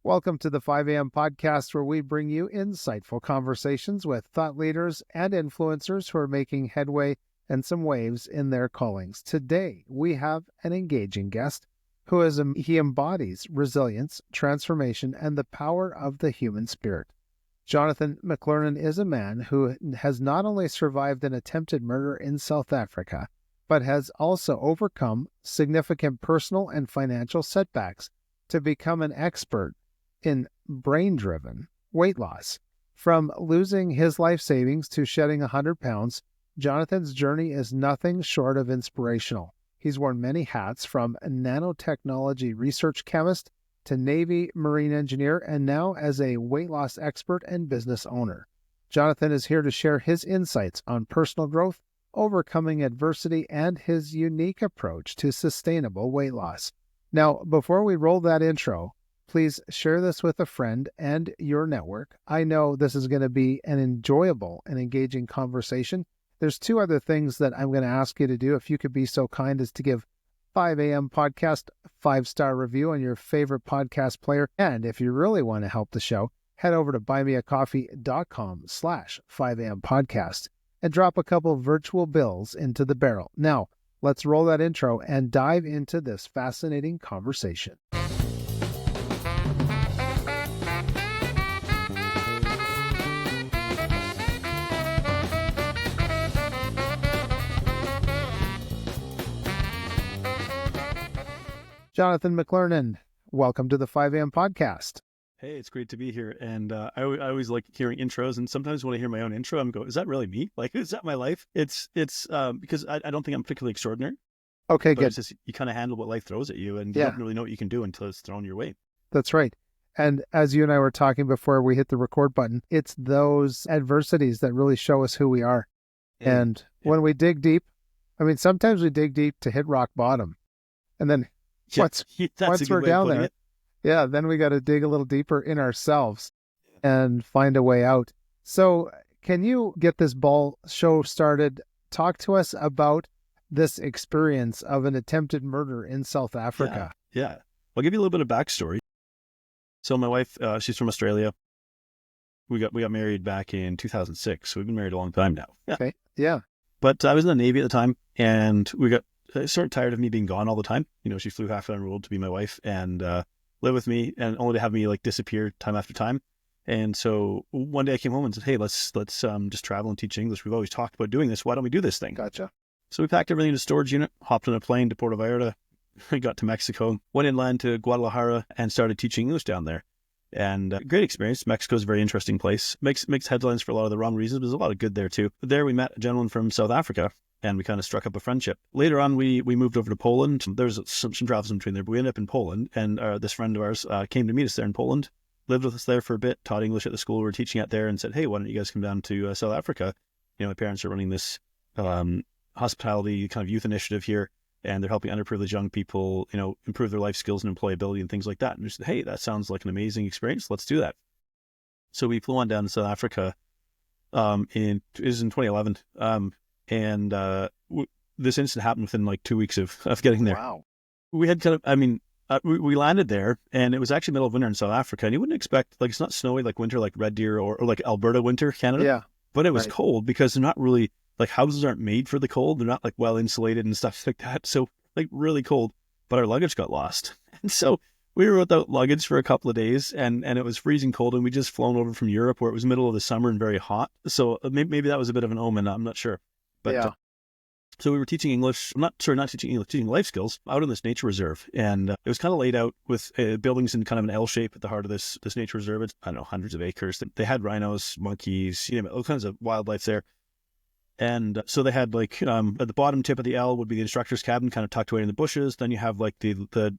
Welcome to the 5 a.m. podcast, where we bring you insightful conversations with thought leaders and influencers who are making headway and some waves in their callings. Today, we have an engaging guest he embodies resilience, transformation, and the power of the human spirit. Jonathan McLernon is a man who has not only survived an attempted murder in South Africa, but has also overcome significant personal and financial setbacks to become an expert in brain-driven weight loss. From losing his life savings to shedding 100 pounds, Jonathan's journey is nothing short of inspirational. He's worn many hats, from nanotechnology research chemist to Navy Marine engineer, and now as a weight loss expert and business owner. Jonathan is here to share his insights on personal growth, overcoming adversity, and his unique approach to sustainable weight loss. Now, before we roll that intro, please share this with a friend and your network. I know this is going to be an enjoyable and engaging conversation. There's two other things that I'm going to ask you to do. If you could be so kind as to give 5 a.m. podcast a 5-star review on your favorite podcast player. And if you really want to help the show, head over to buymeacoffee.com/5am podcast and drop a couple virtual bills into the barrel. Now, let's roll that intro and dive into this fascinating conversation. Jonathan McLernon, welcome to the 5 a.m. podcast. Hey, it's great to be here. And I always like hearing intros. And sometimes when I hear my own intro, I'm going, is that really me? Like, is that my life? It's because I don't think I'm particularly extraordinary. Okay, but good. It's just, you kind of handle what life throws at you, and you don't really know what you can do until it's thrown your way. That's right. And as you and I were talking before we hit the record button, it's those adversities that really show us who we are. And when we dig deep, sometimes we dig deep to hit rock bottom. And then once we're down there, then we got to dig a little deeper in ourselves and find a way out. So can you get this show started? Talk to us about this experience of an attempted murder in South Africa. Yeah. I'll give you a little bit of backstory. So my wife, she's from Australia. We got married back in 2006. So we've been married a long time now. Yeah. Okay. Yeah. But I was in the Navy at the time, and we got sort of tired of me being gone all the time. You know, she flew half around the world to be my wife and live with me, and only to have me like disappear time after time. And so one day I came home and said, hey, let's just travel and teach English. We've always talked about doing this. Why don't we do this thing? Gotcha. So we packed everything in a storage unit, hopped on a plane to Puerto Vallarta, got to Mexico, went inland to Guadalajara, and started teaching English down there. And great experience. Mexico's a very interesting place. Makes headlines for a lot of the wrong reasons, but there's a lot of good there too. But there we met a gentleman from South Africa, and we kind of struck up a friendship. Later on, we moved over to Poland. There's some travels in between there, but we ended up in Poland, and this friend of ours came to meet us there in Poland, lived with us there for a bit, taught English at the school we were teaching at there, and said, hey, why don't you guys come down to South Africa? You know, my parents are running this hospitality kind of youth initiative here, and they're helping underprivileged young people, you know, improve their life skills and employability and things like that. And we said, hey, that sounds like an amazing experience. Let's do that. So we flew on down to South Africa in 2011. This incident happened within like 2 weeks of getting there. Wow. We had we landed there, and it was actually middle of winter in South Africa, and you wouldn't expect, like, it's not snowy like winter, like Red Deer or like Alberta winter, Canada. Yeah. But it was cold because they're not really, like, houses aren't made for the cold. They're not like well insulated and stuff like that. So like really cold, but our luggage got lost. And so we were without luggage for a couple of days, and it was freezing cold, and we just flown over from Europe where it was middle of the summer and very hot. So maybe that was a bit of an omen. I'm not sure. But so we were teaching English, not teaching English, teaching life skills out in this nature reserve. And it was kind of laid out with buildings in kind of an L shape at the heart of this nature reserve. It's, I don't know, hundreds of acres. They had rhinos, monkeys, you know, all kinds of wildlife there. And so they had like, at the bottom tip of the L would be the instructor's cabin, kind of tucked away in the bushes. Then you have like the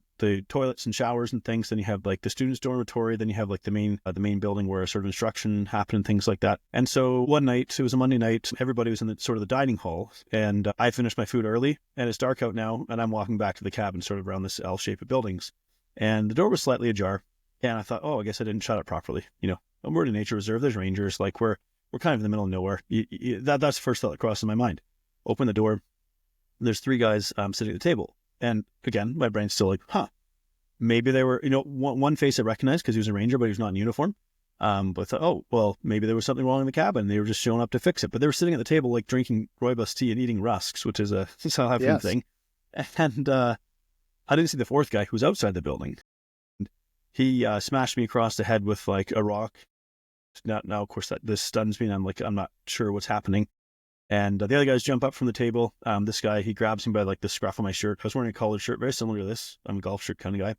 toilets and showers and things. Then you have like the students' dormitory. Then you have like the main building where sort of instruction happened and things like that. And so one night, it was a Monday night, everybody was in the sort of the dining hall, and I finished my food early, and it's dark out now, and I'm walking back to the cabin sort of around this L shape of buildings. And the door was slightly ajar, and I thought, oh, I guess I didn't shut it properly. You know, we're in a nature reserve. There's rangers. Like we're kind of in the middle of nowhere. That's the first thought that crosses my mind. Open the door. There's three guys sitting at the table. And again, my brain's still like, maybe they were, one face I recognized because he was a ranger, but he was not in uniform. But I thought, oh, well, maybe there was something wrong in the cabin. They were just showing up to fix it. But they were sitting at the table, like drinking rooibos tea and eating rusks, which is a South African thing. And I didn't see the fourth guy who was outside the building. He smashed me across the head with like a rock. Now of course, this stuns me, and I'm not sure what's happening. And the other guys jump up from the table. This guy, he grabs me by like the scruff of my shirt. I was wearing a collared shirt, very similar to this. I'm a golf shirt kind of guy.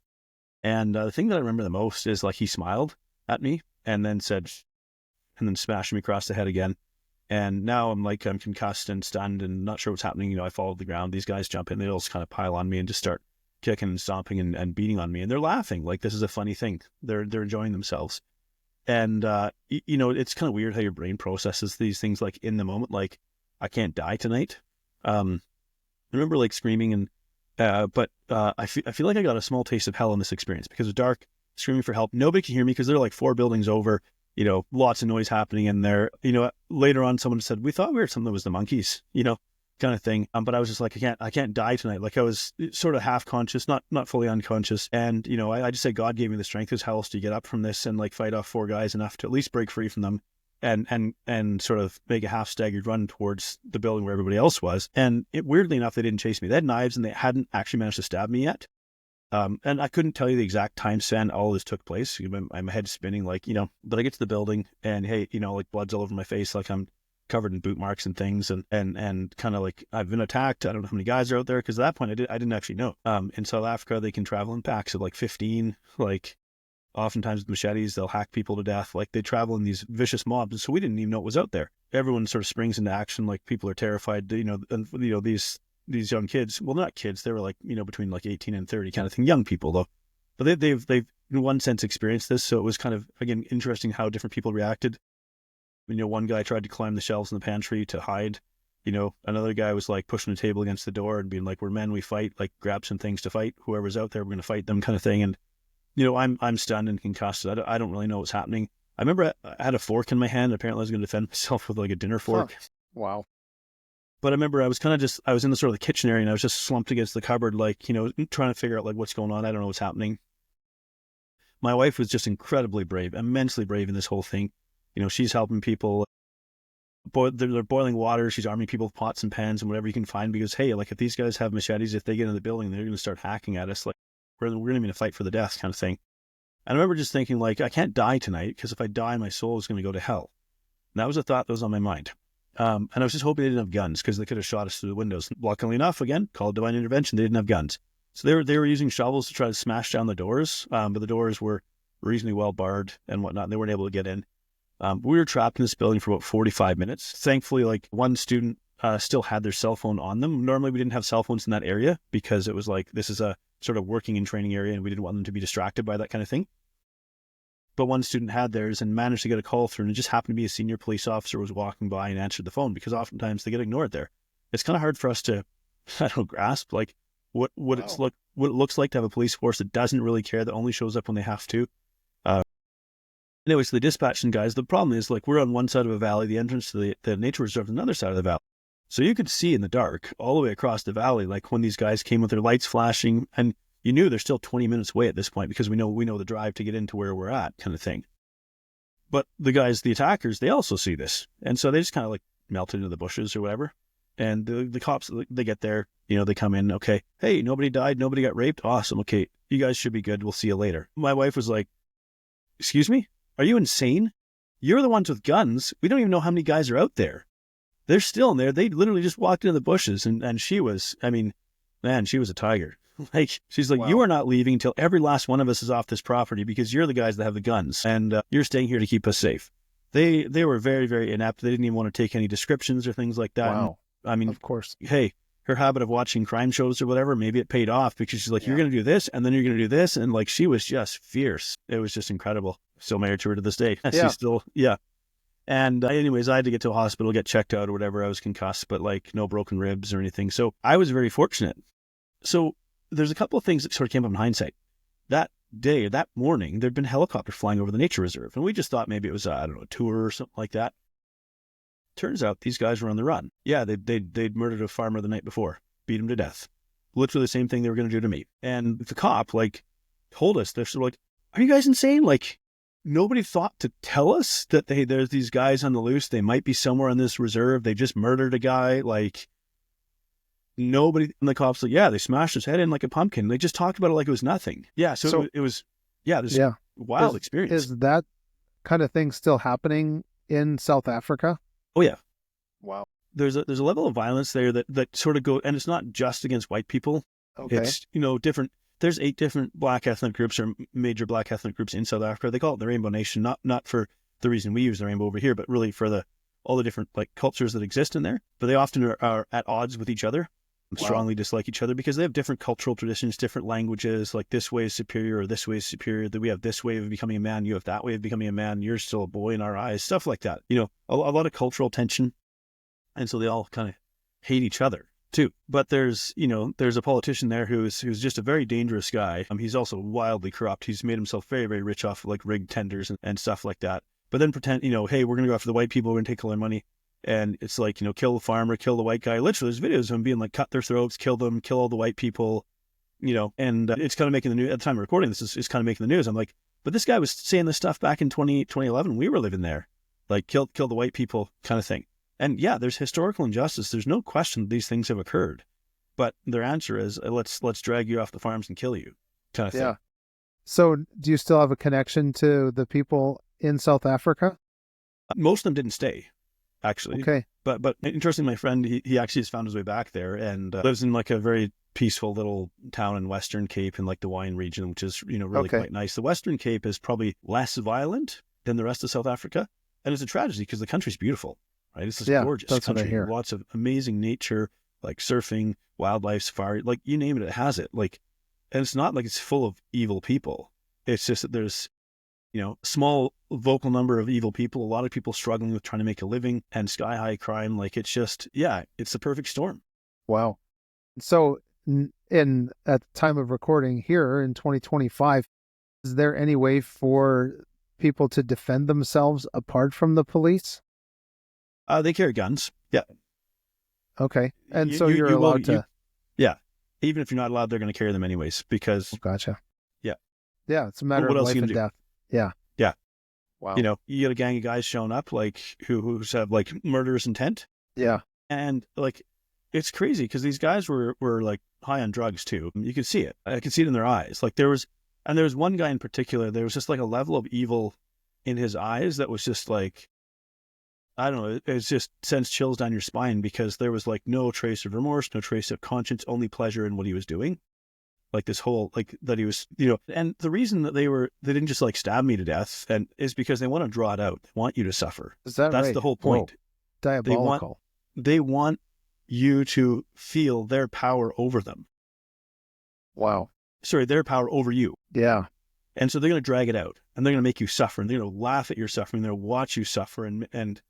And the thing that I remember the most is like he smiled at me and then smashed me across the head again. And now I'm concussed and stunned and not sure what's happening. I fall to the ground. These guys jump in. They all just kind of pile on me and just start kicking and stomping and beating on me. And they're laughing like this is a funny thing. They're enjoying themselves. And, it's kind of weird how your brain processes these things like in the moment, like I can't die tonight. I remember like screaming but I feel like I got a small taste of hell in this experience because it was dark, screaming for help. Nobody could hear me because they're like 4 buildings over, lots of noise happening in there. Later on someone said, we thought we heard something that was the monkeys, kind of thing. But I was just like, I can't die tonight. Like I was sort of half conscious, not fully unconscious. And, I just said, God gave me the strength as hell to get up from this and like fight off 4 guys enough to at least break free from them and sort of make a half staggered run towards the building where everybody else was. And weirdly enough, they didn't chase me. They had knives and they hadn't actually managed to stab me yet. And I couldn't tell you the exact time span all this took place. My head's spinning but I get to the building and hey, like blood's all over my face. Like I'm covered in boot marks and things and kind of like I've been attacked. I don't know how many guys are out there because at that point I didn't actually know. In South Africa, they can travel in packs of like 15, like oftentimes with machetes, they'll hack people to death. Like they travel in these vicious mobs. So we didn't even know what was out there. Everyone sort of springs into action. Like people are terrified, these young kids, well, not kids, they were like, between like 18 and 30 kind of thing, young people though. But they've in one sense experienced this. So it was kind of, again, interesting how different people reacted. One guy tried to climb the shelves in the pantry to hide. Another guy was like pushing a table against the door and being like, we're men, we fight, like grab some things to fight. Whoever's out there, we're going to fight them kind of thing. And, I'm stunned and concussed. I don't really know what's happening. I remember I had a fork in my hand. Apparently I was going to defend myself with like a dinner fork. Huh. Wow. But I remember I was in the sort of the kitchen area and I was just slumped against the cupboard, like, trying to figure out like what's going on. I don't know what's happening. My wife was just incredibly brave, immensely brave in this whole thing. She's helping people. They're boiling water. She's arming people with pots and pans and whatever you can find because, hey, like if these guys have machetes, if they get in the building, they're going to start hacking at us. Like we're going to be in a fight for the death kind of thing. And I remember just thinking like, I can't die tonight because if I die, my soul is going to go to hell. And that was a thought that was on my mind. And I was just hoping they didn't have guns because they could have shot us through the windows. Luckily enough, again, called divine intervention, they didn't have guns. So they were using shovels to try to smash down the doors, but the doors were reasonably well barred and whatnot. And they weren't able to get in. We were trapped in this building for about 45 minutes. Thankfully, like one student still had their cell phone on them. Normally, we didn't have cell phones in that area because it was like this is a sort of working and training area and we didn't want them to be distracted by that kind of thing. But one student had theirs and managed to get a call through, and it just happened to be a senior police officer was walking by and answered the phone because oftentimes they get ignored there. It's kind of hard for us to, grasp like what it looks like to have a police force that doesn't really care, that only shows up when they have to. Anyways, so the dispatching guys, the problem is like we're on one side of a valley, the entrance to the nature reserve is on the other side of the valley. So you could see in the dark all the way across the valley, like when these guys came with their lights flashing, and you knew they're still 20 minutes away at this point because we know the drive to get into where we're at kind of thing. But the guys, the attackers, they also see this. And so they just kind of like melt into the bushes or whatever. And the cops, they get there, they come in, okay, hey, nobody died, nobody got raped. Awesome. Okay, you guys should be good. We'll see you later. My wife was like, excuse me? Are you insane? You're the ones with guns. We don't even know how many guys are out there. They're still in there. They literally just walked into the bushes. And she was, she was a tiger. Like, she's like, wow. You are not leaving until every last one of us is off this property because you're the guys that have the guns and you're staying here to keep us safe. They were very, very inept. They didn't even want to take any descriptions or things like that. Wow. And, of course. Hey, her habit of watching crime shows or whatever, maybe it paid off because she's like, You're going to do this and then you're going to do this. And like, she was just fierce. It was just incredible. Still married to her to this day. Yeah. She's still, yeah. And anyways, I had to get to a hospital, get checked out or whatever. I was concussed, but like no broken ribs or anything. So I was very fortunate. So there's a couple of things that sort of came up in hindsight. That day, that morning, there'd been helicopters flying over the nature reserve. And we just thought maybe it was, a tour or something like that. Turns out these guys were on the run. Yeah, they'd murdered a farmer the night before, beat him to death. Literally the same thing they were going to do to me. And the cop, like, told us, they're sort of like, are you guys insane? Like, nobody thought to tell us that there's these guys on the loose. They might be somewhere on this reserve. They just murdered a guy. Like, nobody, and the cops like, yeah, they smashed his head in like a pumpkin. They just talked about it like it was nothing. Yeah. So it was this wild experience. Is that kind of thing still happening in South Africa? Oh yeah. Wow. There's a level of violence there that sort of go, and it's not just against white people. Okay. It's, different. There's 8 different black ethnic groups or major black ethnic groups in South Africa. They call it the Rainbow Nation, not for the reason we use the rainbow over here, but really for all the different like cultures that exist in there. But they often are at odds with each other, strongly dislike each other because they have different cultural traditions, different languages, like this way is superior or this way is superior, that we have this way of becoming a man, you have that way of becoming a man, you're still a boy in our eyes, stuff like that. A lot of cultural tension. And so they all kind of hate each other too. But there's a politician there who's just a very dangerous guy. He's also wildly corrupt. He's made himself very, very rich off of like rigged tenders and stuff like that. But then pretend, hey, we're going to go after the white people, we're going to take all their money. And it's like, kill the farmer, kill the white guy. Literally, there's videos of him being like, cut their throats, kill them, kill all the white people, and it's kind of making the news. At the time of recording this, is kind of making the news. I'm like, but this guy was saying this stuff back in 2011. We were living there, like kill the white people kind of thing. And yeah, there's historical injustice. There's no question that these things have occurred. But their answer is, let's drag you off the farms and kill you kind of thing. Yeah. So do you still have a connection to the people in South Africa? Most of them didn't stay, actually. Okay. But interestingly, my friend, he actually has found his way back there and lives in like a very peaceful little town in Western Cape in like the wine region, which is, really quite nice. The Western Cape is probably less violent than the rest of South Africa. And it's a tragedy because the country's beautiful, right? It's this gorgeous country, lots of amazing nature, like surfing, wildlife, safari, like you name it, it has it. Like, and it's not like it's full of evil people. It's just that there's, a small vocal number of evil people, a lot of people struggling with trying to make a living and sky high crime. Like it's just, it's the perfect storm. Wow. So at the time of recording here in 2025, is there any way for people to defend themselves apart from the police? They carry guns. Yeah. Okay. And so you're allowed to. Yeah. Even if you're not allowed, they're going to carry them anyways because. Gotcha. Yeah. Yeah. It's a matter of life and death. Yeah. Yeah. Wow. You get a gang of guys showing up like who have like murderous intent. Yeah. And like, it's crazy because these guys were like high on drugs too. You could see it. I could see it in their eyes. Like there was one guy in particular, there was just like a level of evil in his eyes that was just like, I don't know, it just sends chills down your spine because there was like no trace of remorse, no trace of conscience, only pleasure in what he was doing. Like this whole, like that he was, and the reason that they didn't just like stab me to death and is because they want to draw it out. They want you to suffer. Is that That's right? the whole point. Whoa. Diabolical. They want you to feel their power over them. Wow. Sorry, their power over you. Yeah. And so they're going to drag it out and they're going to make you suffer and they're going to laugh at your suffering. They're going to watch you suffer and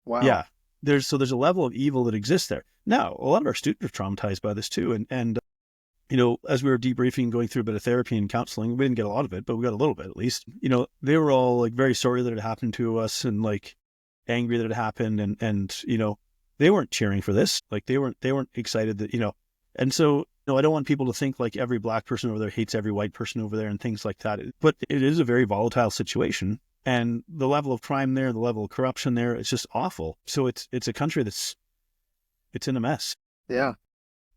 wow. Yeah. There's a level of evil that exists there. Now, a lot of our students are traumatized by this too. And as we were debriefing, going through a bit of therapy and counseling, we didn't get a lot of it, but we got a little bit at least. They were all like very sorry that it happened to us and like angry that it happened. And they weren't cheering for this. Like they weren't excited that, and so, I don't want people to think like every black person over there hates every white person over there and things like that. But it is a very volatile situation. And the level of crime there, the level of corruption there, it's just awful. So it's a country it's in a mess. Yeah.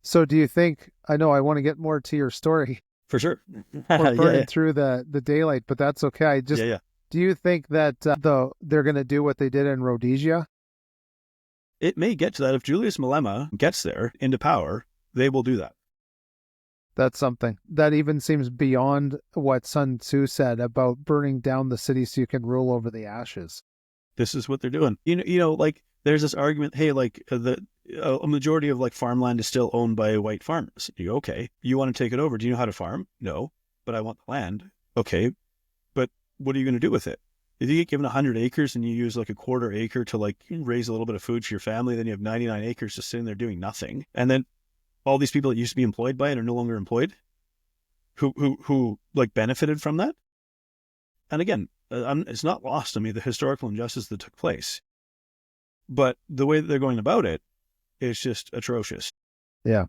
So do you think, I know I want to get more to your story. For sure. We're burning through the daylight, but that's okay. Do you think that they're going to do what they did in Rhodesia? It may get to that. If Julius Malema gets there into power, they will do that. That's something that even seems beyond what Sun Tzu said about burning down the city so you can rule over the ashes. This is what they're doing. Like there's this argument, hey, like a majority of like farmland is still owned by white farmers. You go, okay, you want to take it over. Do you know how to farm? No, but I want the land. Okay, but what are you going to do with it? If you get given 100 acres and you use like a quarter acre to like raise a little bit of food for your family, then you have 99 acres just sitting there doing nothing. And then all these people that used to be employed by it are no longer employed, who like benefited from that. And again, it's not lost on me the historical injustice that took place, but the way that they're going about it is just atrocious. Yeah.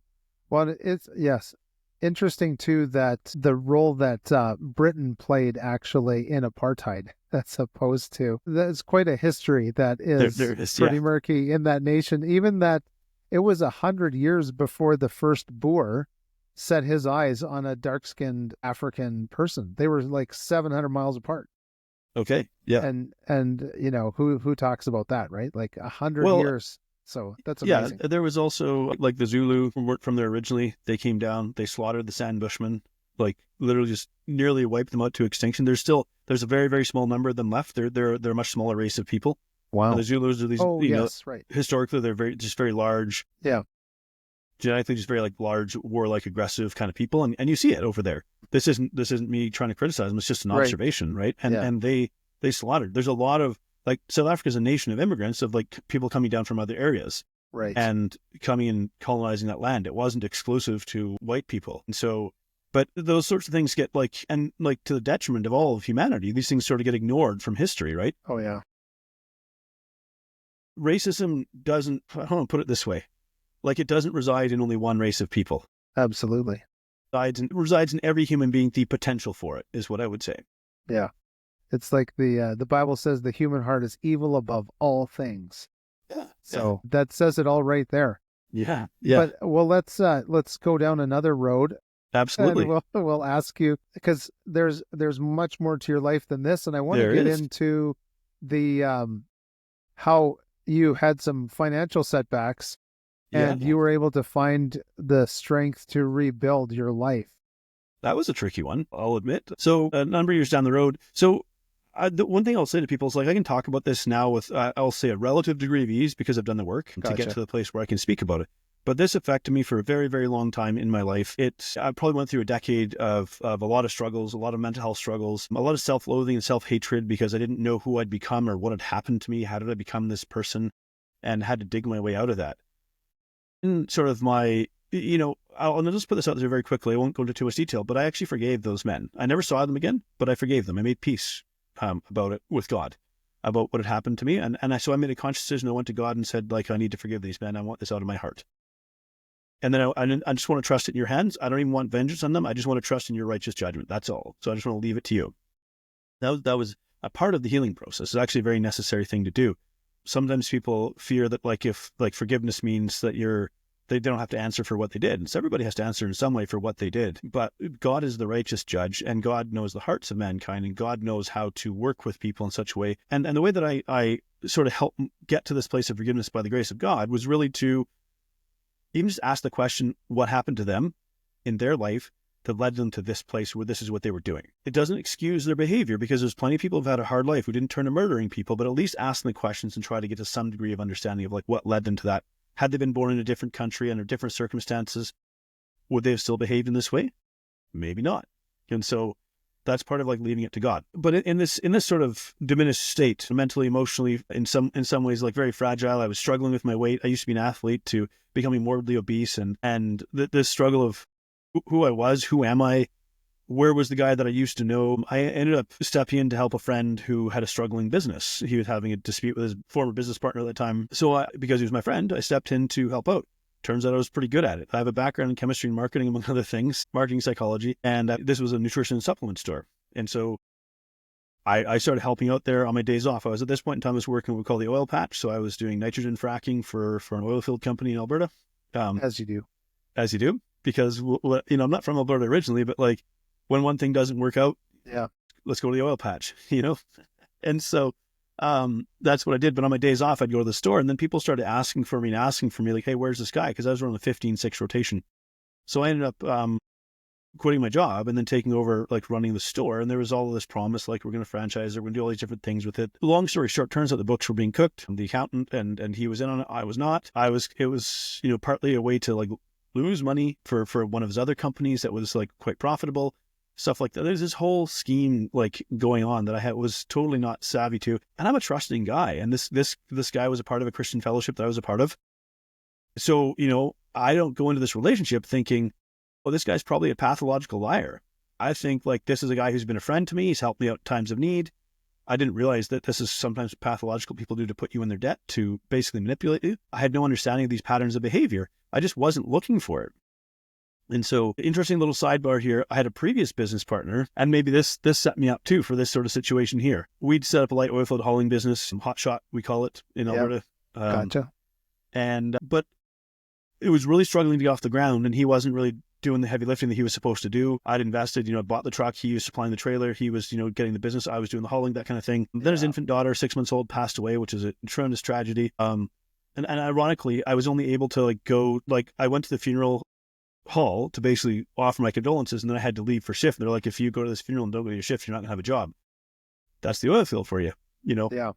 Well, yes. interesting too that the role that Britain played actually in apartheid, as opposed to, that's quite a history that There is is, pretty yeah. murky in that nation. Even that it was 100 years before the first Boer set his eyes on a dark-skinned African person. They were like 700 miles apart. Okay, yeah. And you know, who talks about that, right? Like 100 years. So that's Yeah, amazing. there was also like the Zulu who weren't from there originally. They came down, they slaughtered the Sand Bushmen, like literally just nearly wiped them out to extinction. There's a very, very small number of them left. They're a much smaller race of people. And Wow. the Zulus are these, Oh yes, right. historically they're very large, Yeah, genetically just very like large, warlike, aggressive kind of people, and you see it over there. This isn't me trying to criticize them. It's just an right. observation, right? And Yeah, and they slaughtered. There's a lot of like South Africa is a nation of immigrants of like people coming down from other areas right. and coming and colonizing that land. It wasn't exclusive to white people, and so. But those sorts of things get like, and like to the detriment of all of humanity, these things sort of get ignored from history, right? Oh yeah, Racism doesn't, I don't want to put it this way, like it doesn't reside in only one race of people. absolutely. It resides in every human being. The potential for it is what I would say. Yeah. It's like the Bible says the human heart is evil above all things. Yeah. So that says it all right there. Yeah. Yeah. But well, let's go down another road, and Absolutely. we'll ask you, because there's much more to your life than this, and I want to There get is. into the how you had some financial setbacks Yeah. and you were able to find the strength to rebuild your life. That was a tricky one, I'll admit. So a number of years down the road. So the one thing I'll say to people is like, I can talk about this now with, I'll say a relative degree of ease because I've done the work to get Gotcha. to the place where I can speak about it. But this affected me for a very, very long time in my life. I probably went through a decade of a lot of struggles, a lot of mental health struggles, a lot of self-loathing and self-hatred because I didn't know who I'd become or what had happened to me. How did I become this person? And had to dig my way out of that. In sort of my, I'll just put this out there very quickly. I won't go into too much detail, but I actually forgave those men. I never saw them again, but I forgave them. I made peace about it with God, about what had happened to me. So I made a conscious decision. I went to God and said, like, I need to forgive these men. I want this out of my heart. And then I just want to trust it in your hands. I don't even want vengeance on them. I just want to trust in your righteous judgment. That's all. So I just want to leave it to you. That was a part of the healing process. It's actually a very necessary thing to do. Sometimes people fear that if forgiveness means that they don't have to answer for what they did. And so everybody has to answer in some way for what they did. But God is the righteous judge, and God knows the hearts of mankind, and God knows how to work with people in such a way. And the way that I sort of helped get to this place of forgiveness by the grace of God was really to even just ask the question, what happened to them in their life that led them to this place where this is what they were doing? It doesn't excuse their behavior, because there's plenty of people who've had a hard life who didn't turn to murdering people, but at least ask them the questions and try to get to some degree of understanding of what led them to that. Had they been born in a different country under different circumstances, would they have still behaved in this way? Maybe not. And so that's part of leaving it to God. But in this sort of diminished state, mentally, emotionally, in some ways, very fragile. I was struggling with my weight. I used to be an athlete to becoming morbidly obese, and this struggle of who I was, who am I, where was the guy that I used to know? I ended up stepping in to help a friend who had a struggling business. He was having a dispute with his former business partner at the time. So because he was my friend, I stepped in to help out. Turns out I was pretty good at it. I have a background in chemistry and marketing, among other things, marketing psychology, and this was a nutrition and supplement store. And so I started helping out there on my days off. I was at this point in time, I was working what we call the oil patch. So I was doing nitrogen fracking for an oil field company in Alberta. As you do. As you do, because I'm not from Alberta originally, but when one thing doesn't work out, Yeah. let's go to the oil patch, And so that's what I did. But on my days off, I'd go to the store, and then people started asking for me, like, hey, where's this guy? Because I was running the 15-6 rotation. So I ended up quitting my job and then taking over running the store. And there was all of this promise, we're going to franchise it, we're going to do all these different things with it. Long story short, turns out the books were being cooked. The accountant and he was in on it. I was not. It was partly a way to lose money for one of his other companies that was quite profitable, stuff like that. There's this whole scheme going on that I was totally not savvy to. And I'm a trusting guy, and this guy was a part of a Christian fellowship that I was a part of. So I don't go into this relationship thinking, well, this guy's probably a pathological liar. I think this is a guy who's been a friend to me. He's helped me out in times of need. I didn't realize that this is sometimes pathological people do to put you in their debt, to basically manipulate you. I had no understanding of these patterns of behavior. I just wasn't looking for it. And so, interesting little sidebar here. I had a previous business partner, and maybe this set me up too for this sort of situation here. We'd set up a light oil field hauling business, hot shot we call it in Alberta. Gotcha. But it was really struggling to get off the ground, and he wasn't really doing the heavy lifting that he was supposed to do. I'd invested, bought the truck. He was supplying the trailer. He was, getting the business. I was doing the hauling, that kind of thing. Then his infant daughter, 6 months old, passed away, which is a tremendous tragedy. And ironically, I was only able to I went to the funeral hall to basically offer my condolences, and then I had to leave for shift. And they're like, if you go to this funeral and don't go to your shift, you're not gonna have a job. That's the oil field for you, Yeah.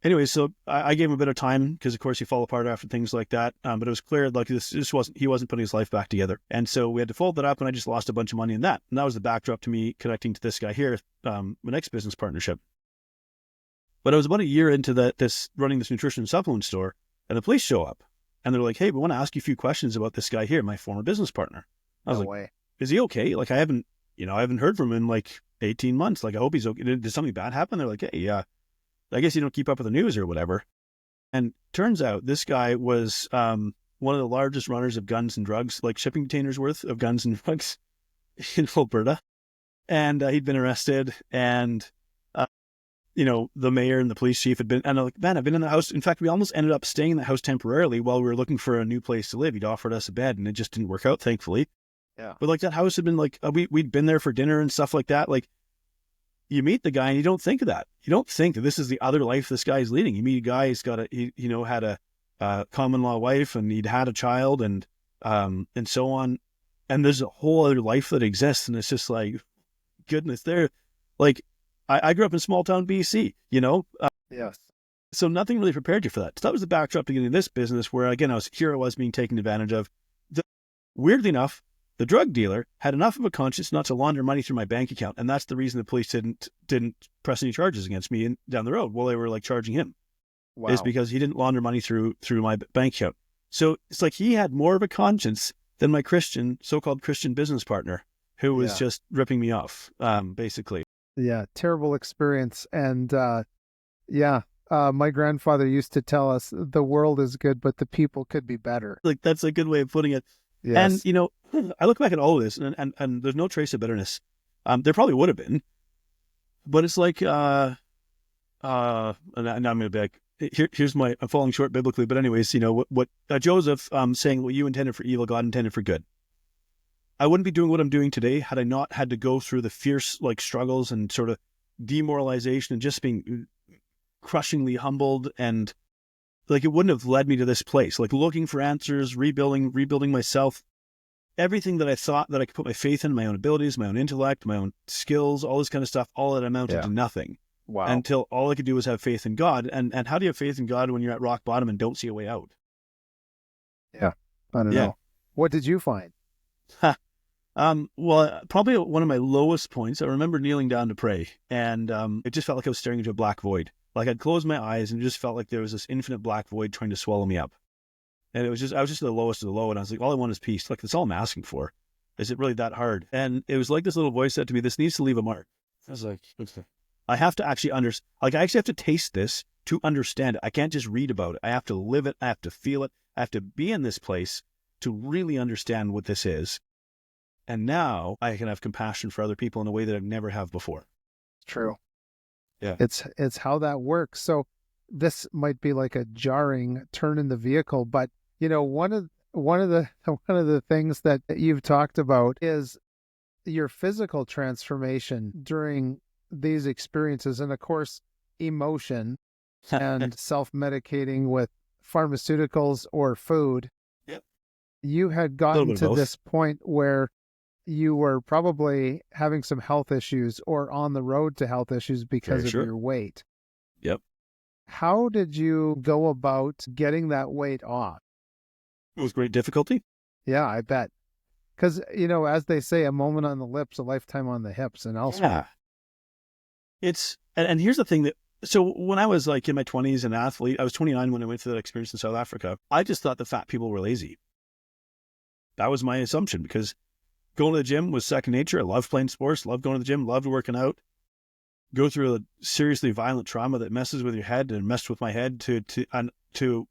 Anyway, so I gave him a bit of time because, of course, you fall apart after things like that. But it was clear he wasn't putting his life back together, and so we had to fold that up, and I just lost a bunch of money in that. And that was the backdrop to me connecting to this guy here, my next business partnership. But I was about a year into running this nutrition supplement store, and the police show up. And they're like, hey, we want to ask you a few questions about this guy here, my former business partner. I was like, is he okay? I haven't heard from him in 18 months. I hope he's okay. Did something bad happen? They're like, hey, I guess you don't keep up with the news or whatever. And turns out this guy was one of the largest runners of guns and drugs, shipping containers worth of guns and drugs in Alberta. And he'd been arrested, and the mayor and the police chief had been, and I'm like, man, I've been in the house. In fact, we almost ended up staying in the house temporarily while we were looking for a new place to live. He'd offered us a bed, and it just didn't work out, thankfully. Yeah. But that house had been we'd been there for dinner and stuff like that. You meet the guy and you don't think of that. You don't think that this is the other life this guy's leading. You meet a guy, he's got had a common law wife, and he'd had a child, and so on. And there's a whole other life that exists. And it's just goodness, I grew up in small town BC, Yes. So nothing really prepared you for that. So that was the backdrop to getting this business where, again, I was being taken advantage of. Weirdly enough, the drug dealer had enough of a conscience not to launder money through my bank account. And that's the reason the police didn't press any charges against me down the road while they were charging him. Wow. Is because he didn't launder money through my bank account. So it's he had more of a conscience than my so-called Christian business partner, who was just ripping me off, basically. Yeah, terrible experience. And my grandfather used to tell us the world is good, but the people could be better. That's a good way of putting it. Yes. And, I look back at all of this, and there's no trace of bitterness. There probably would have been. But it's and now I'm going to be here's I'm falling short biblically, but anyways, what Joseph saying, what you intended for evil, God intended for good. I wouldn't be doing what I'm doing today had I not had to go through the fierce struggles and sort of demoralization and just being crushingly humbled, and it wouldn't have led me to this place. Looking for answers, rebuilding myself, everything that I thought that I could put my faith in, my own abilities, my own intellect, my own skills, all this kind of stuff, all that amounted to nothing. Wow. Until all I could do was have faith in God. And how do you have faith in God when you're at rock bottom and don't see a way out? Yeah. I don't know. What did you find? Well, probably one of my lowest points, I remember kneeling down to pray, and it just felt like I was staring into a black void. I'd closed my eyes and it just felt like there was this infinite black void trying to swallow me up. And I was just at the lowest of the low, and I was like, all I want is peace. That's all I'm asking for. Is it really that hard? And it was this little voice said to me, this needs to leave a mark. I was like, okay. I have to actually understand. I actually have to taste this to understand it. I can't just read about it. I have to live it. I have to feel it. I have to be in this place to really understand what this is. And now I can have compassion for other people in a way that I never have before. True. Yeah. It's how that works. So this might be a jarring turn in the vehicle, but one of the things that you've talked about is your physical transformation during these experiences, and of course emotion and self-medicating with pharmaceuticals or food. Yep. You had gotten to this point where you were probably having some health issues or on the road to health issues because of your weight. Yep. How did you go about getting that weight off? It was great difficulty. Yeah, I bet. Because, as they say, a moment on the lips, a lifetime on the hips and elsewhere. Yeah. And here's the thing so when I was in my 20s, an athlete, I was 29 when I went through that experience in South Africa. I just thought the fat people were lazy. That was my assumption, because going to the gym was second nature. I loved playing sports, loved going to the gym, loved working out. Go through a seriously violent trauma that messes with your head and messed with my head to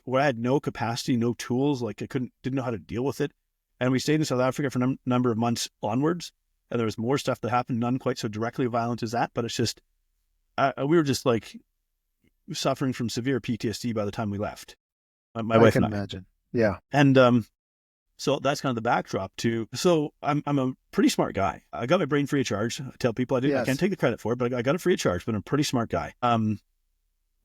where I had no capacity, no tools. I didn't know how to deal with it. And we stayed in South Africa for a number of months onwards. And there was more stuff that happened, none quite so directly violent as that. But it's just, we were just like suffering from severe PTSD by the time we left. My wife and I. I can imagine. Yeah. And so that's kind of the backdrop to. So I'm a pretty smart guy. I got my brain free of charge. I tell people I can't take the credit for it, but I got it free of charge. But I'm a pretty smart guy. I have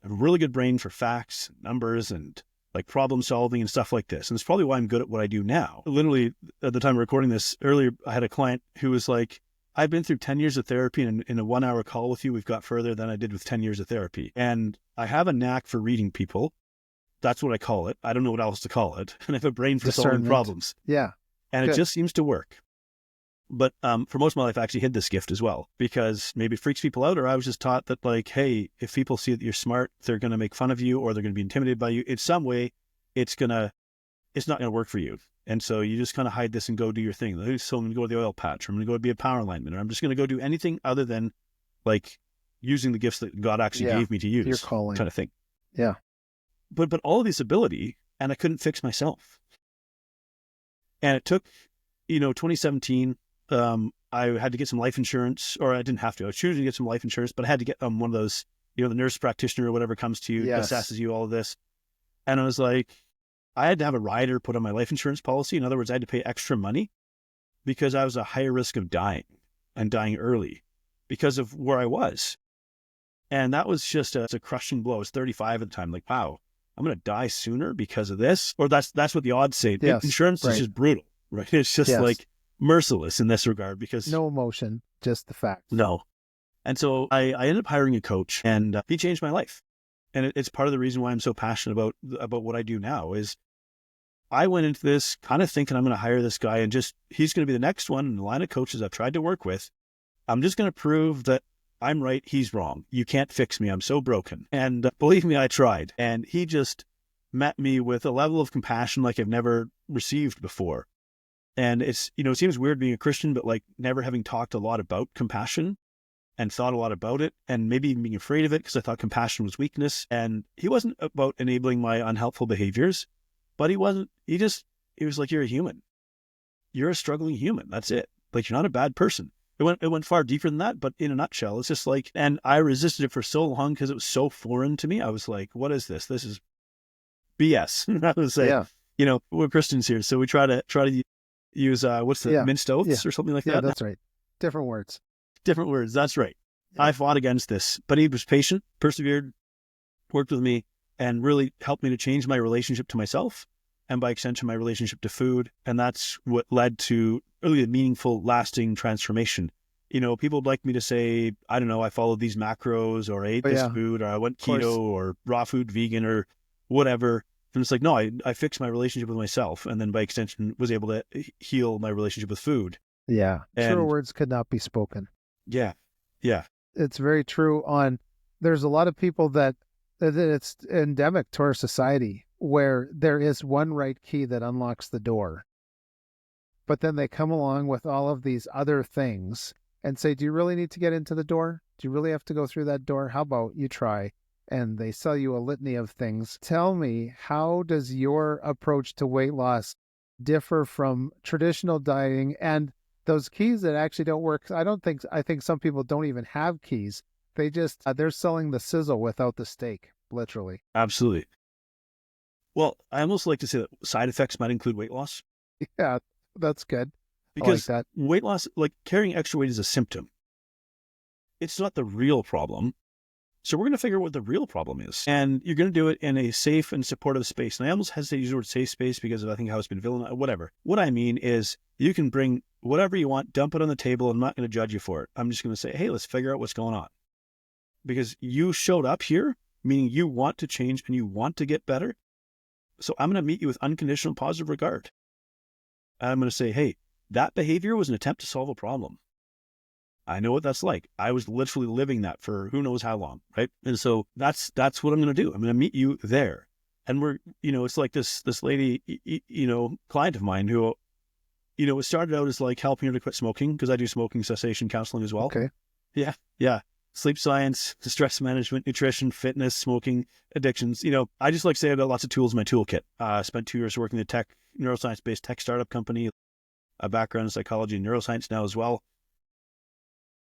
a really good brain for facts, numbers, and like problem solving and stuff like this. And it's probably why I'm good at what I do now. Literally, at the time of recording this earlier, I had a client who was like, I've been through 10 years of therapy, and in a 1 hour call with you, we've got further than I did with 10 years of therapy. And I have a knack for reading people. That's what I call it. I don't know what else to call it. And I have a brain for solving problems. Yeah. And it just seems to work. But for most of my life, I actually hid this gift as well, because maybe it freaks people out, or I was just taught that like, hey, if people see that you're smart, they're going to make fun of you, or they're going to be intimidated by you in some way. It's not going to work for you. And so you just kind of hide this and go do your thing. So I'm going to go to the oil patch, or I'm going to go be a power lineman, or I'm just going to go do anything other than like using the gifts that God actually gave me to use. Your calling. Kind of thing. Yeah. But all of this ability, and I couldn't fix myself. And it took, 2017, I had to get some life insurance, or I didn't have to. I was choosing to get some life insurance, but I had to get one of those, the nurse practitioner or whatever comes to you, assesses you, all of this. And I was like, I had to have a rider put on my life insurance policy. In other words, I had to pay extra money because I was a higher risk of dying, and dying early because of where I was. And that was just a crushing blow. I was 35 at the time. Like, wow, I'm going to die sooner because of this. Or that's what the odds say. Yes, insurance is just brutal, right? It's just like merciless in this regard, because no emotion, just the facts. No. And so I ended up hiring a coach, and he changed my life. And it's part of the reason why I'm so passionate about what I do now. Is I went into this kind of thinking I'm going to hire this guy, and he's going to be the next one in the line of coaches I've tried to work with. I'm just going to prove that I'm right, he's wrong. You can't fix me. I'm so broken. And believe me, I tried. And he just met me with a level of compassion like I've never received before. And it's, it seems weird being a Christian, but like never having talked a lot about compassion and thought a lot about it, and maybe even being afraid of it because I thought compassion was weakness. And he wasn't about enabling my unhelpful behaviors, but he was like, you're a human. You're a struggling human. That's it. Like, you're not a bad person. It went far deeper than that, but in a nutshell, it's just like, and I resisted it for so long because it was so foreign to me. I was like, what is this? This is BS. I was like, we're Christians here, so we try to use what's the minced oaths or something like that. Yeah, that's right. Different words. That's right. Yeah. I fought against this, but he was patient, persevered, worked with me, and really helped me to change my relationship to myself, and by extension, my relationship to food. And that's what led to really a meaningful, lasting transformation. People would like me to say, I don't know, I followed these macros, or I ate this food, or I went keto, or raw food, vegan, or whatever. And it's like, no, I fixed my relationship with myself, and then by extension was able to heal my relationship with food. Yeah. Truer words could not be spoken. Yeah. Yeah. It's very true. There's a lot of people that it's endemic to our society where there is one right key that unlocks the door. But then they come along with all of these other things and say, do you really need to get into the door? Do you really have to go through that door? How about you try? And they sell you a litany of things. Tell me, how does your approach to weight loss differ from traditional dieting and those keys that actually don't work? I think some people don't even have keys. They just, they're selling the sizzle without the steak, literally. Absolutely. Well, I almost like to say that side effects might include weight loss. Yeah, that's good. Because I like that. Weight loss, like carrying extra weight, is a symptom. It's not the real problem. So we're going to figure out what the real problem is. And you're going to do it in a safe and supportive space. And I almost hesitate to use the word safe space because of, I think, how it's been villainized, whatever. What I mean is you can bring whatever you want, dump it on the table. I'm not going to judge you for it. I'm just going to say, hey, let's figure out what's going on. Because you showed up here, meaning you want to change and you want to get better. So I'm going to meet you with unconditional positive regard. And I'm going to say, hey, that behavior was an attempt to solve a problem. I know what that's like. I was literally living that for who knows how long, right? And so that's what I'm going to do. I'm going to meet you there. And we're, it's like this lady, client of mine who, it started out as like helping her to quit smoking, because I do smoking cessation counseling as well. Okay. Yeah. Yeah. sleep science, stress management, nutrition, fitness, smoking, addictions. I just like to say I've got lots of tools in my toolkit. I spent 2 years working in a neuroscience-based tech startup company, a background in psychology and neuroscience now as well.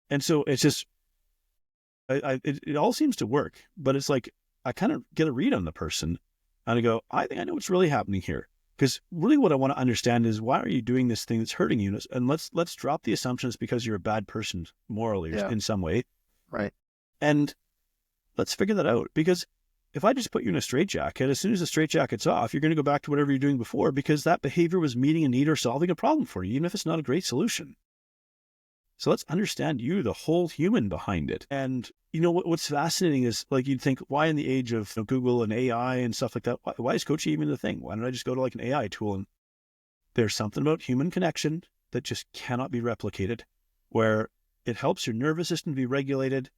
And so it's just, it all seems to work, but it's like, I kind of get a read on the person and I go, I think I know what's really happening here. Because really what I want to understand is, why are you doing this thing that's hurting you? And let's drop the assumptions because you're a bad person morally in some way. Right. And let's figure that out. Because if I just put you in a straitjacket, as soon as the straitjacket's off, you're going to go back to whatever you're doing before, because that behavior was meeting a need or solving a problem for you, even if it's not a great solution. So let's understand you, the whole human behind it. And what's fascinating is, like, you'd think, why in the age of Google and AI and stuff like that, why is coaching even the thing? Why don't I just go to like an AI tool? And there's something about human connection that just cannot be replicated, where it helps your nervous system be regulated.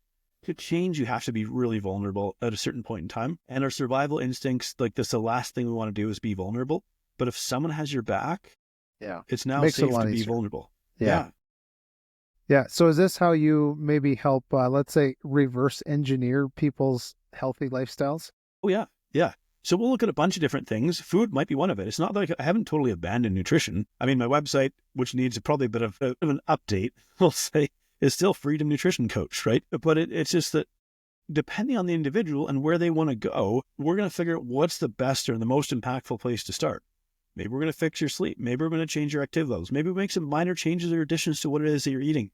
To change, you have to be really vulnerable at a certain point in time. And our survival instincts, like, that's the last thing we want to do is be vulnerable. But if someone has your back, it's now safe to be vulnerable. Yeah. So is this how you maybe help, let's say, reverse engineer people's healthy lifestyles? Oh, yeah. Yeah. So we'll look at a bunch of different things. Food might be one of it. It's not like I haven't totally abandoned nutrition. I mean, my website, which needs probably a bit of an update, we'll say, is still Freedom Nutrition Coach, right? But it's just that depending on the individual and where they want to go, we're going to figure out what's the best or the most impactful place to start. Maybe we're going to fix your sleep. Maybe we're going to change your activity levels. Maybe we make some minor changes or additions to what it is that you're eating.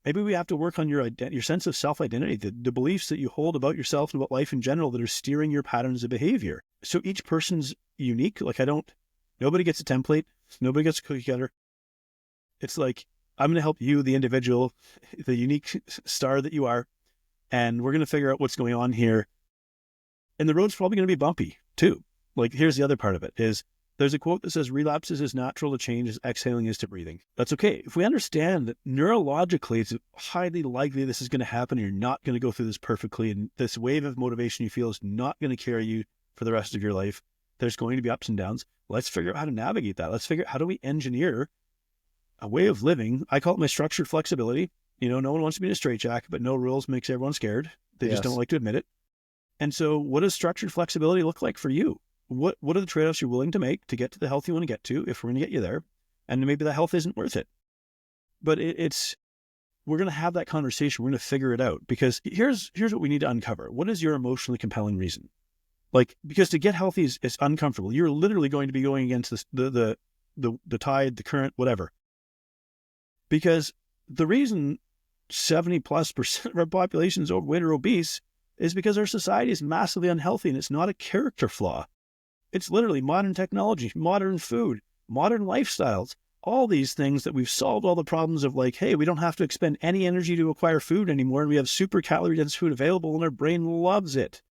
Maybe we have to work on your sense of self-identity, the beliefs that you hold about yourself and about life in general that are steering your patterns of behavior. So each person's unique. Like, nobody gets a template. Nobody gets a cookie cutter. It's like, I'm going to help you, the individual, the unique star that you are, and we're going to figure out what's going on here. And the road's probably going to be bumpy too. Like, here's the other part of it is, there's a quote that says, relapse is as natural to change as exhaling is to breathing. That's okay. If we understand that neurologically, it's highly likely this is going to happen, and you're not going to go through this perfectly, and this wave of motivation you feel is not going to carry you for the rest of your life. There's going to be ups and downs. Let's figure out how to navigate that. Let's figure out, how do we engineer a way of living? I call it my structured flexibility. No one wants to be in a straitjacket, but no rules makes everyone scared. They just don't like to admit it. And so what does structured flexibility look like for you? What are the trade-offs you're willing to make to get to the health you want to get to, if we're going to get you there? And maybe the health isn't worth it. But we're going to have that conversation. We're going to figure it out, because here's what we need to uncover. What is your emotionally compelling reason? Like, because to get healthy is uncomfortable. You're literally going to be going against the tide, the current, whatever. Because the reason 70+% of our population is overweight or obese is because our society is massively unhealthy, and it's not a character flaw. It's literally modern technology, modern food, modern lifestyles, all these things that we've solved all the problems of, like, hey, we don't have to expend any energy to acquire food anymore, and we have super calorie dense food available, and our brain loves it.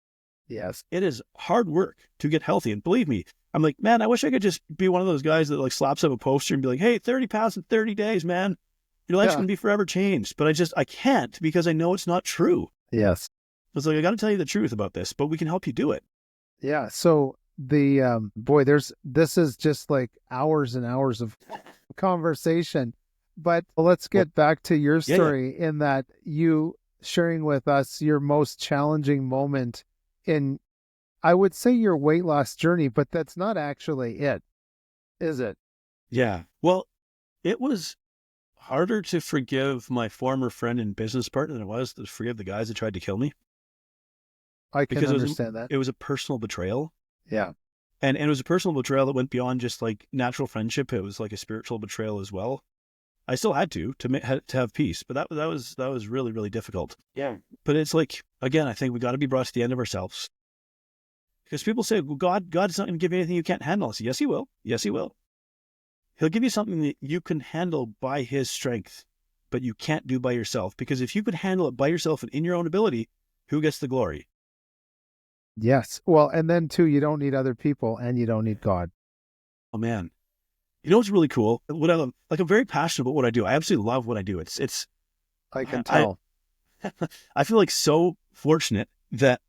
Yes. It is hard work to get healthy. And believe me, I'm like, man, I wish I could just be one of those guys that, like, slaps up a poster and be like, hey, 30 pounds in 30 days, man. Your life's going to be forever changed. But I can't, because I know it's not true. Yes. It's like, I got to tell you the truth about this, but we can help you do it. Yeah. So this is just like hours and hours of conversation, but let's get back to your story in that you sharing with us your most challenging moment in, I would say, your weight loss journey, but that's not actually it, is it? Yeah. Well, it was harder to forgive my former friend and business partner than it was to forgive the guys that tried to kill me. I can understand that. It was a personal betrayal. Yeah. And it was a personal betrayal that went beyond just like natural friendship. It was like a spiritual betrayal as well. I still had to have peace, but that was really, really difficult. Yeah. But it's like, again, I think we got to be brought to the end of ourselves, because people say, well, God's not going to give you anything you can't handle. I say, yes, he will. Yes, he will. He'll give you something that you can handle by his strength, but you can't do by yourself. Because if you could handle it by yourself and in your own ability, who gets the glory? Yes. Well, and then too, you don't need other people, and you don't need God. Oh man. You know what's really cool? What I love, like, I'm very passionate about what I do. I absolutely love what I do. It's I can tell. I feel like so fortunate that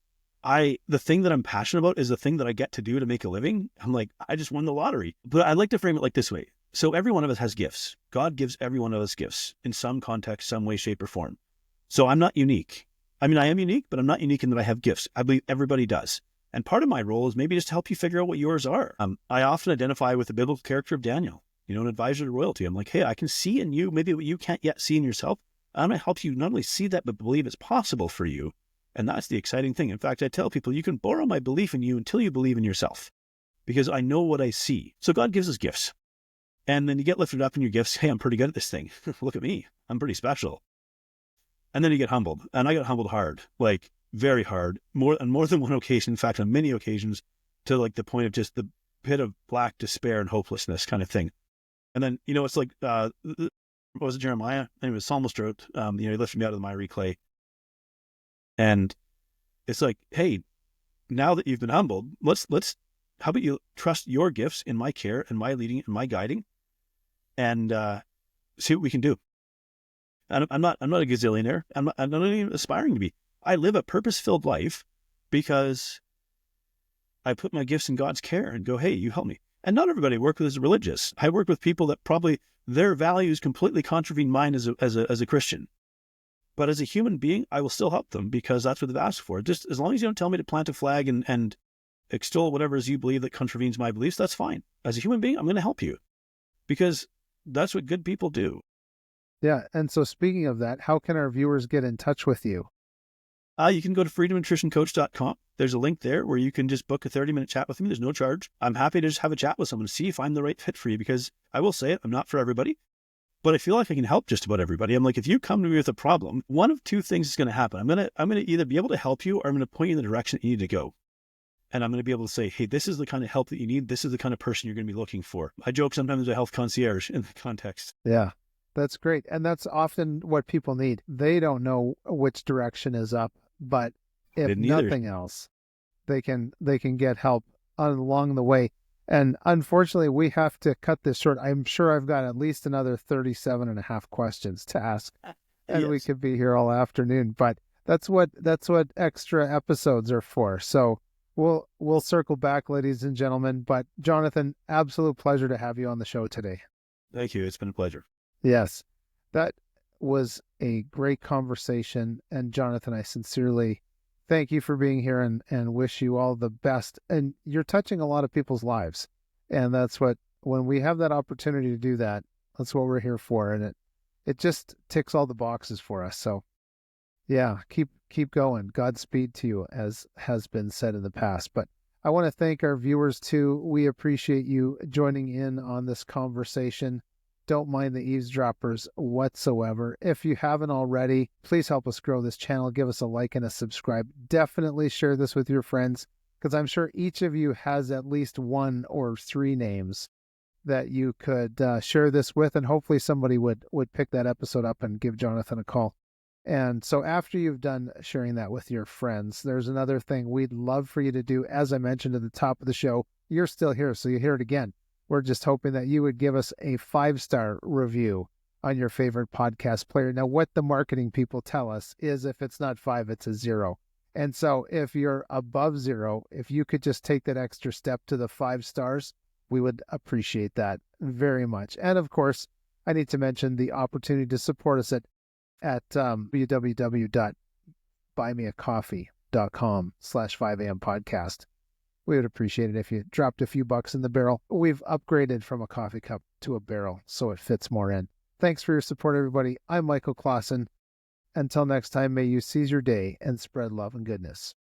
the thing that I'm passionate about is the thing that I get to do to make a living. I'm like, I just won the lottery. But I like to frame it like this way. So every one of us has gifts. God gives every one of us gifts in some context, some way, shape, or form. So I'm not unique. I mean, I am unique, but I'm not unique in that I have gifts. I believe everybody does. And part of my role is maybe just to help you figure out what yours are. I often identify with the biblical character of Daniel, an advisor to royalty. I'm like, hey, I can see in you maybe what you can't yet see in yourself. I'm going to help you not only see that, but believe it's possible for you. And that's the exciting thing. In fact, I tell people you can borrow my belief in you until you believe in yourself, because I know what I see. So God gives us gifts. And then you get lifted up in your gifts. Hey, I'm pretty good at this thing. Look at me. I'm pretty special. And then you get humbled. And I got humbled hard, like very hard, on more than one occasion. In fact, on many occasions, to like the point of just the pit of black despair and hopelessness kind of thing. And then, it's like, what was it, Jeremiah? Anyway, Psalmist wrote, he lifted me out of the miry clay. And it's like, hey, now that you've been humbled, how about you trust your gifts in my care and my leading and my guiding, and see what we can do. And I'm not a gazillionaire. I'm not even aspiring to be. I live a purpose-filled life because I put my gifts in God's care and go, hey, you help me. And not everybody I work with is religious. I work with people that probably their values completely contravene mine as a Christian. But as a human being, I will still help them because that's what they've asked for. Just as long as you don't tell me to plant a flag and extol whatever it is you believe that contravenes my beliefs, that's fine. As a human being, I'm going to help you because that's what good people do. Yeah. And so speaking of that, how can our viewers get in touch with you? You can go to freedomnutritioncoach.com. There's a link there where you can just book a 30-minute chat with me. There's no charge. I'm happy to just have a chat with someone to see if I'm the right fit for you, because I will say it, I'm not for everybody, but I feel like I can help just about everybody. I'm like, if you come to me with a problem, one of two things is going to happen. I'm going to either be able to help you, or I'm going to point you in the direction that you need to go. And I'm going to be able to say, hey, this is the kind of help that you need. This is the kind of person you're going to be looking for. I joke sometimes as a health concierge in the context. Yeah, that's great. And that's often what people need. They don't know which direction is up, but if nothing else, they can get help along the way. And unfortunately, we have to cut this short. I'm sure I've got at least another 37 and a half questions to ask, and yes, we could be here all afternoon, but that's what extra episodes are for. So we'll circle back, ladies and gentlemen. But Jonathan, absolute pleasure to have you on the show today. Thank you. It's been a pleasure. Yes, that was a great conversation. And Jonathan, I sincerely thank you for being here and wish you all the best. And you're touching a lot of people's lives. And that's when we have that opportunity to do that, that's what we're here for. And it just ticks all the boxes for us. So yeah, keep going. Godspeed to you, as has been said in the past. But I want to thank our viewers too. We appreciate you joining in on this conversation. Don't mind the eavesdroppers whatsoever. If you haven't already, please help us grow this channel. Give us a like and a subscribe. Definitely share this with your friends, because I'm sure each of you has at least one or three names that you could share this with, and hopefully somebody would pick that episode up and give Jonathan a call. And so after you've done sharing that with your friends, there's another thing we'd love for you to do. As I mentioned at the top of the show, you're still here, so you hear it again. We're just hoping that you would give us a 5-star review on your favorite podcast player. Now, what the marketing people tell us is if it's not 5, it's a 0. And so if you're above 0, if you could just take that extra step to the 5 stars, we would appreciate that very much. And of course, I need to mention the opportunity to support us at www.buymeacoffee.com/5am podcast. We would appreciate it if you dropped a few bucks in the barrel. We've upgraded from a coffee cup to a barrel, so it fits more in. Thanks for your support, everybody. I'm Michael Klassen. Until next time, may you seize your day and spread love and goodness.